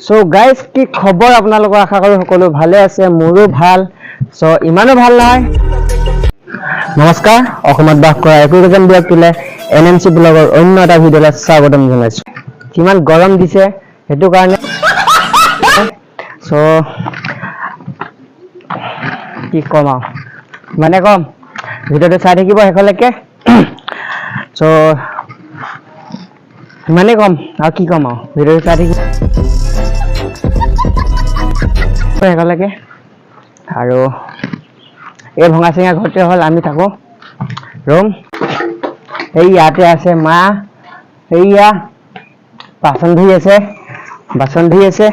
so guys কি খবৰ আপোনালোকৰ আশা কৰো সকলো ভালে আছে মোৰো ভাল সো ইমানো ভাল নহয় নমস্কাৰ অসমত বাস কৰা একোজন ব্যক্তিলে এনএমসি ব্লগৰ অন্য এটা ভিডিঅ'লৈ স্বাগতম জনাইছো কিমান গৰম দিছে হেতু কাৰণে সো কি কম মানে কম ভিডিঅ'টো চাই থাকিব হেকলৈকে সো মানে কম আৰু কি কম ভিডিঅ'টো চাই থাকিব হেকলৈকে আৰু এই ভঙা চিঙা ঘৰতে হ'ল আমি থাকো ৰুম এই ইয়াতে আছে মা এইয়া বাচন ধুই আছে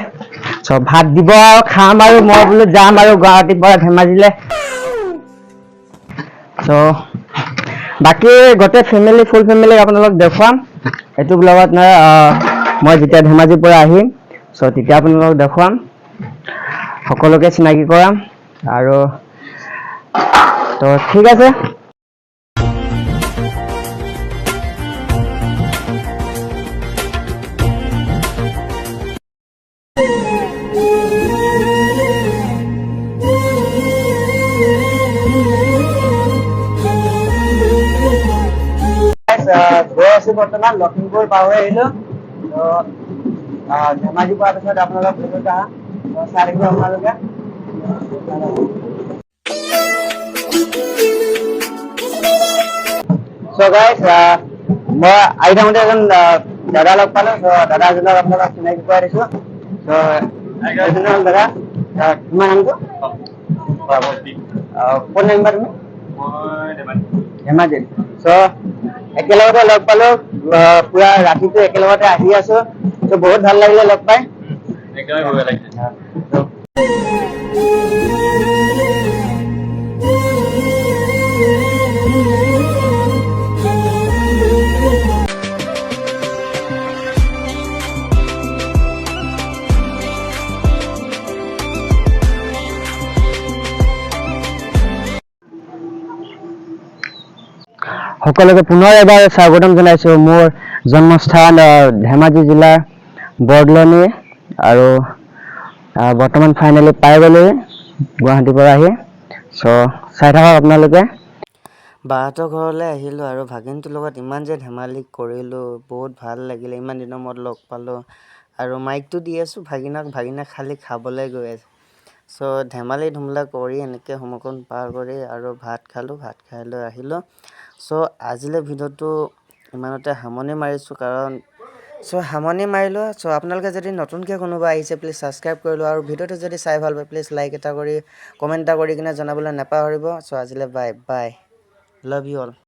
সব ভাত দিব আৰু খাম আৰু মই বোলো যাম আৰু গুৱাহাটীৰ পৰা ধেমাজিলে সো বাকি গোটেই ফেমিলি ফুল ফেমিলি আপোনালোক দেখুৱাম এইটো ব্লগত মই যেতিয়া ধেমাজিৰ পৰা আহিম সো তেতিয়া আপোনালোক দেখুৱাম সকলোকে চিনাকি কৰাম আৰু তো ঠিক আছে গৈ আছো বৰ্তমান লখিমপুৰ পাৰ হৈ আহিলো ধেমাজি পোৱাৰ পিছত আপোনালোক ভিডিঅ'টো চাই থাকিব আপোনালোকে So guys, মই আহি থাকোঁতে এজন দাদা লগ পালো দাদাজনক আপোনালোকক চিনাকি কৰাই দিছো এজনে হ'ল দাদা তোমাৰ নামটো কোন নাম্বাৰ তুমি ধেমাজি চ' একেলগতে লগ পালো পুৰা ৰাতিটো একেলগতে আহি আছো ত' বহুত ভাল লাগিলে লগ পাই সকলোকে পুনৰ এবাৰ স্বাগতম জনাইছো মোৰ জন্মস্থান ধেমাজি জিলাৰ বৰদলনি আৰু বৰ্তমান ফাইনেলি পাই গ'লো গুৱাহাটীৰ পৰা আহি সো চাই থাকক আপোনালোকে বাহঁতৰ ঘৰলৈ আহিলোঁ আৰু ভাগিনটোৰ লগত ইমান যে ধেমালি কৰিলোঁ বহুত ভাল লাগিলে ইমান দিনৰ মূৰত লগ পালোঁ আৰু মাইকটো দি আছোঁ ভাগিনা খালি খাবলৈ গৈ আছে সো ধেমালি ধুমলা কৰি এনেকৈ সময়কণ পাৰ কৰি আৰু ভাত খালোঁ ভাত খাই লৈ আহিলোঁ সো আজিলৈ ভিডিঅ'টো ইমানতে সামৰণি মাৰিছোঁ কাৰণ সামৰণি মাৰিলোঁ সো আপোনালোকে যদি নতুনকৈ কোনোবা আহিছে প্লিজ ছাবস্ক্ৰাইব কৰি লওঁ আৰু ভিডিঅ'টো যদি চাই ভাল পায় প্লিজ লাইক এটা কৰি কমেণ্ট এটা কৰি কিনে জনাবলৈ নাপাহৰিব সো আজিলৈ বাই লাভ ইউ অল